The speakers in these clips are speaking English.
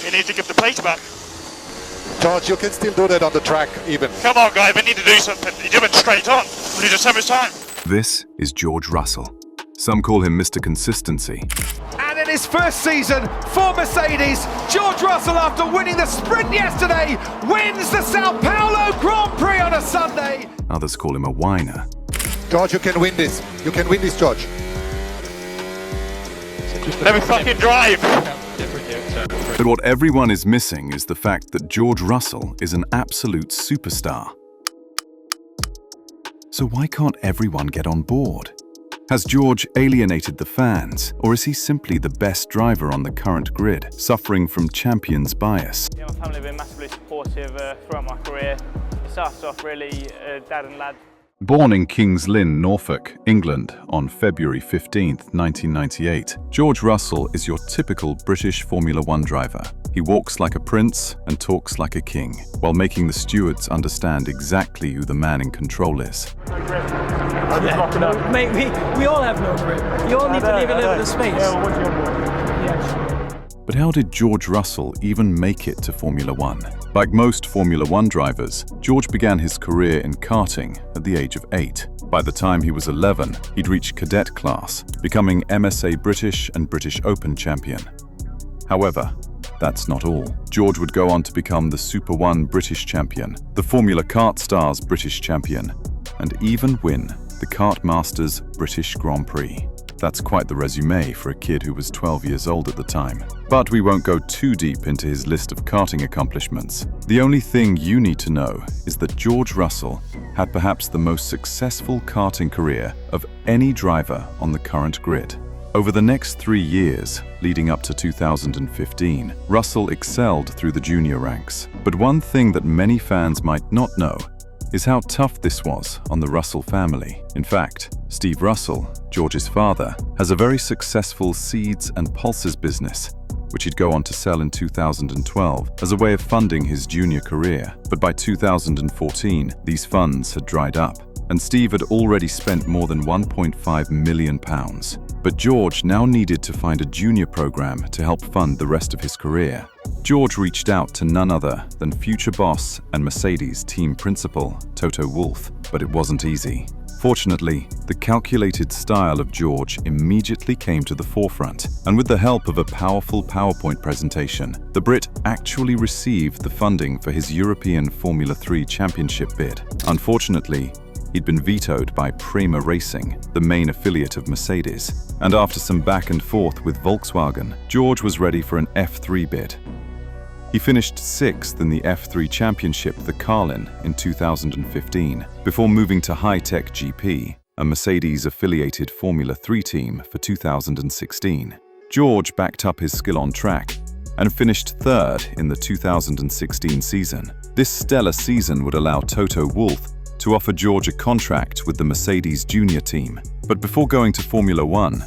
He needs to give the place back. George, you can still do that on the track, even. Come on, guys, we need to do something. He went straight on. Will he just have his time? This is George Russell. Some call him Mr. Consistency. And in his first season for Mercedes, George Russell, after winning the sprint yesterday, wins the Sao Paulo Grand Prix on a Sunday. Others call him a whiner. George, you can win this. You can win this, George. Let me fucking drive. But what everyone is missing is the fact that George Russell is an absolute superstar. So why can't everyone get on board? Has George alienated the fans, or is he simply the best driver on the current grid, suffering from champion's bias? Yeah, my family have been massively supportive throughout my career. It started off really dad and lad. Born in Kings Lynn, Norfolk, England, on February 15, 1998, George Russell is your typical British Formula One driver. He walks like a prince and talks like a king, while making the stewards understand exactly who the man in control is. Mate, we all have no grip. You all need to leave a little bit of space. But how did George Russell even make it to Formula One? Like most Formula One drivers, George began his career in karting at the age of 8. By the time he was 11, he'd reached cadet class, becoming MSA British and British Open champion. However, that's not all. George would go on to become the Super One British champion, the Formula Kart Stars British champion, and even win the Kart Masters British Grand Prix. That's quite the resume for a kid who was 12 years old at the time. But we won't go too deep into his list of karting accomplishments. The only thing you need to know is that George Russell had perhaps the most successful karting career of any driver on the current grid. Over the next 3 years, leading up to 2015, Russell excelled through the junior ranks. But one thing that many fans might not know is how tough this was on the Russell family. In fact, Steve Russell, George's father, has a very successful seeds and pulses business, which he'd go on to sell in 2012 as a way of funding his junior career. But by 2014, these funds had dried up, and Steve had already spent more than £1.5 million. But George now needed to find a junior program to help fund the rest of his career. George reached out to none other than future boss and Mercedes team principal, Toto Wolff, but it wasn't easy. Fortunately, the calculated style of George immediately came to the forefront, and with the help of a powerful PowerPoint presentation, the Brit actually received the funding for his European Formula 3 championship bid. Unfortunately, he'd been vetoed by Prema Racing, the main affiliate of Mercedes, and after some back and forth with Volkswagen, George was ready for an F3 bid. He finished 6th in the F3 Championship, the Carlin, in 2015, before moving to High Tech GP, a Mercedes-affiliated Formula 3 team, for 2016. George backed up his skill on track and finished 3rd in the 2016 season. This stellar season would allow Toto Wolff to offer George a contract with the Mercedes junior team. But before going to Formula One,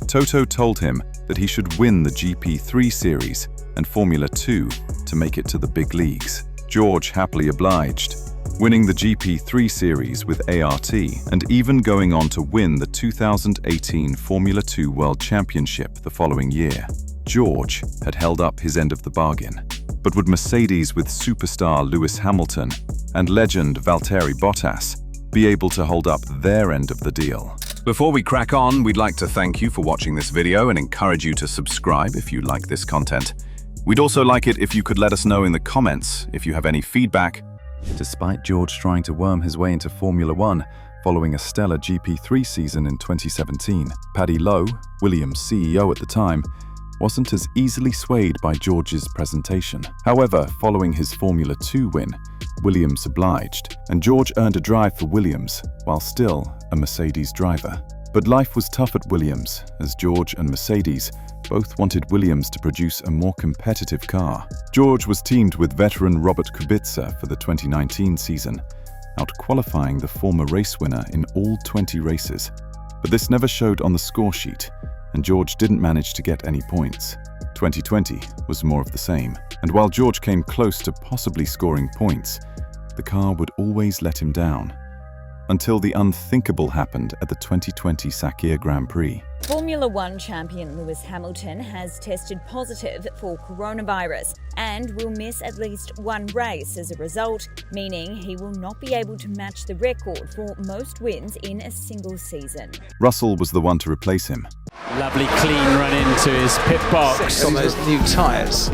Toto told him that he should win the GP3 series and Formula 2 to make it to the big leagues. George happily obliged, winning the GP3 series with ART and even going on to win the 2018 Formula 2 World Championship the following year. George had held up his end of the bargain. But would Mercedes with superstar Lewis Hamilton and legend Valtteri Bottas be able to hold up their end of the deal? Before we crack on, we'd like to thank you for watching this video and encourage you to subscribe if you like this content. We'd also like it if you could let us know in the comments if you have any feedback. Despite George trying to worm his way into Formula One following a stellar GP3 season in 2017, Paddy Lowe, Williams' CEO at the time, wasn't as easily swayed by George's presentation. However, following his Formula 2 win, Williams obliged, and George earned a drive for Williams while still a Mercedes driver. But life was tough at Williams, as George and Mercedes both wanted Williams to produce a more competitive car. George was teamed with veteran Robert Kubica for the 2019 season, out-qualifying the former race winner in all 20 races. But this never showed on the score sheet, and George didn't manage to get any points. 2020 was more of the same, and while George came close to possibly scoring points, the car would always let him down. until the unthinkable happened at the 2020 Sakir Grand Prix. Formula One champion Lewis Hamilton has tested positive for coronavirus and will miss at least one race as a result, meaning he will not be able to match the record for most wins in a single season. Russell was the one to replace him. Lovely clean run into his pit box. On those new tyres.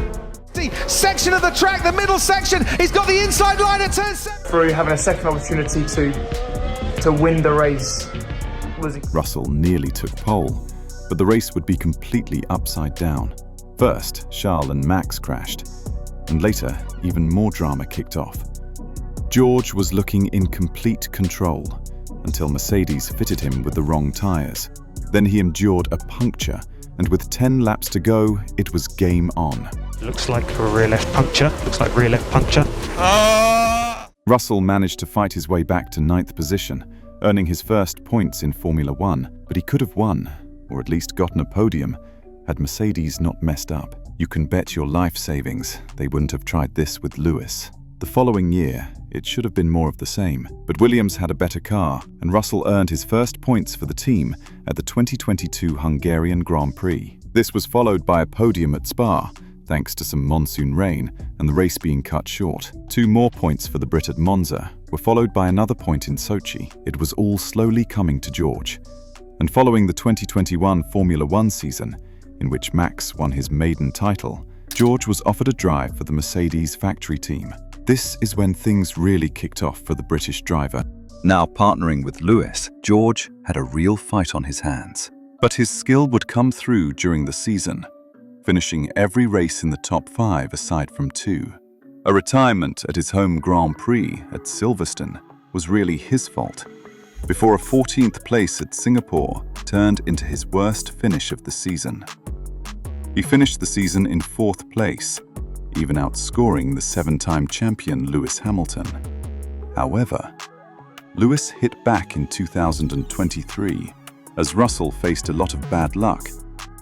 Section of the track, the middle section, he's got the inside line at turn 7. Through having a second opportunity to win the race. Russell nearly took pole, but the race would be completely upside down. First, Charles and Max crashed, and later, even more drama kicked off. George was looking in complete control until Mercedes fitted him with the wrong tyres. Then he endured a puncture, and with 10 laps to go, it was game on. Looks like a rear left puncture. Russell managed to fight his way back to 9th position, earning his first points in Formula One, but he could have won, or at least gotten a podium, had Mercedes not messed up. You can bet your life savings they wouldn't have tried this with Lewis. The following year, it should have been more of the same, but Williams had a better car, and Russell earned his first points for the team at the 2022 Hungarian Grand Prix. This was followed by a podium at Spa, thanks to some monsoon rain and the race being cut short. 2 more points for the Brit at Monza were followed by another point in Sochi. It was all slowly coming to George. And following the 2021 Formula One season, in which Max won his maiden title, George was offered a drive for the Mercedes factory team. This is when things really kicked off for the British driver. Now partnering with Lewis, George had a real fight on his hands. But his skill would come through during the season, finishing every race in the top 5 aside from 2. A retirement at his home Grand Prix at Silverstone was really his fault, before a 14th place at Singapore turned into his worst finish of the season. He finished the season in 4th place, even outscoring the 7-time champion Lewis Hamilton. However, Lewis hit back in 2023 as Russell faced a lot of bad luck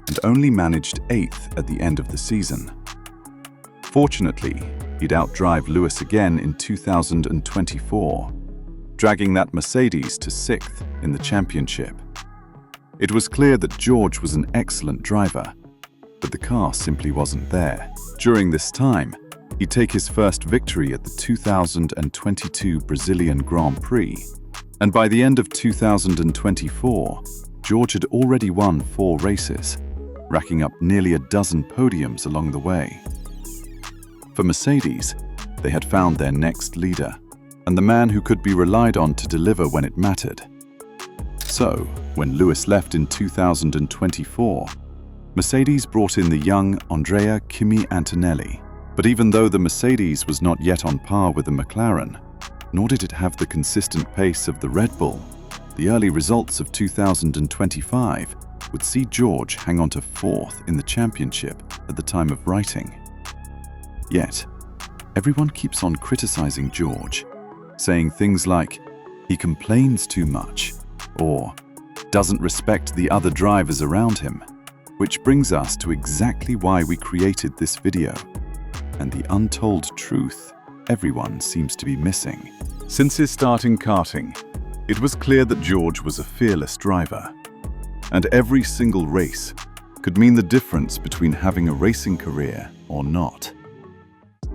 and only managed 8th at the end of the season. Fortunately, he'd outdrive Lewis again in 2024, dragging that Mercedes to 6th in the championship. It was clear that George was an excellent driver, but the car simply wasn't there. During this time, he'd take his first victory at the 2022 Brazilian Grand Prix, and by the end of 2024, George had already won 4 races, racking up nearly a dozen podiums along the way. For Mercedes, they had found their next leader, and the man who could be relied on to deliver when it mattered. So, when Lewis left in 2024, Mercedes brought in the young Andrea Kimi Antonelli. But even though the Mercedes was not yet on par with the McLaren, nor did it have the consistent pace of the Red Bull, the early results of 2025 would see George hang on to 4th in the championship at the time of writing. Yet, everyone keeps on criticizing George, saying things like, he complains too much, or doesn't respect the other drivers around him, which brings us to exactly why we created this video, and the untold truth everyone seems to be missing. Since his start in karting, it was clear that George was a fearless driver, and every single race could mean the difference between having a racing career or not.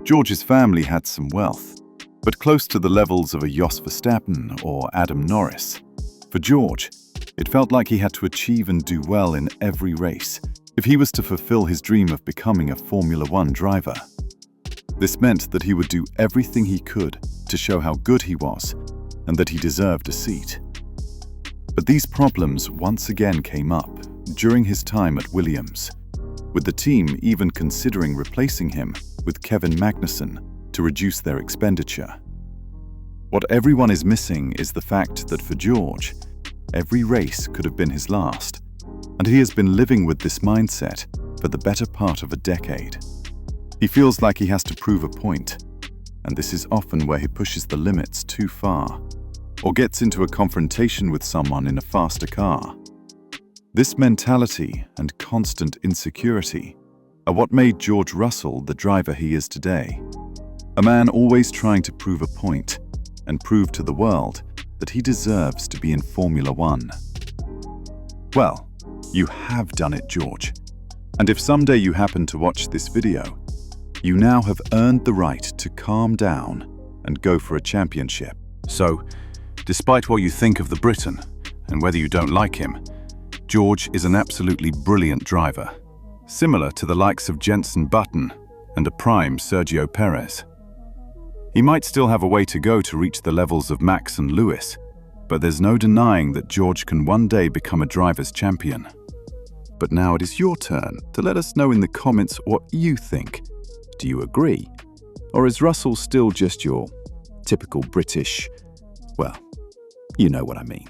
George's family had some wealth, but close to the levels of a Jos Verstappen or Adam Norris. For George, it felt like he had to achieve and do well in every race if he was to fulfill his dream of becoming a Formula One driver. This meant that he would do everything he could to show how good he was and that he deserved a seat. But these problems once again came up during his time at Williams, with the team even considering replacing him with Kevin Magnussen to reduce their expenditure. What everyone is missing is the fact that for George, every race could have been his last, and he has been living with this mindset for the better part of a decade. He feels like he has to prove a point, and this is often where he pushes the limits too far, or gets into a confrontation with someone in a faster car. This mentality and constant insecurity are what made George Russell the driver he is today. A man always trying to prove a point and prove to the world that he deserves to be in Formula One. Well, you have done it, George. And if someday you happen to watch this video, you now have earned the right to calm down and go for a championship. So, despite what you think of the Briton, and whether you don't like him, George is an absolutely brilliant driver, similar to the likes of Jenson Button and a prime Sergio Perez. He might still have a way to go to reach the levels of Max and Lewis, but there's no denying that George can one day become a driver's champion. But now it is your turn to let us know in the comments what you think. Do you agree? Or is Russell still just your typical British, well, you know what I mean.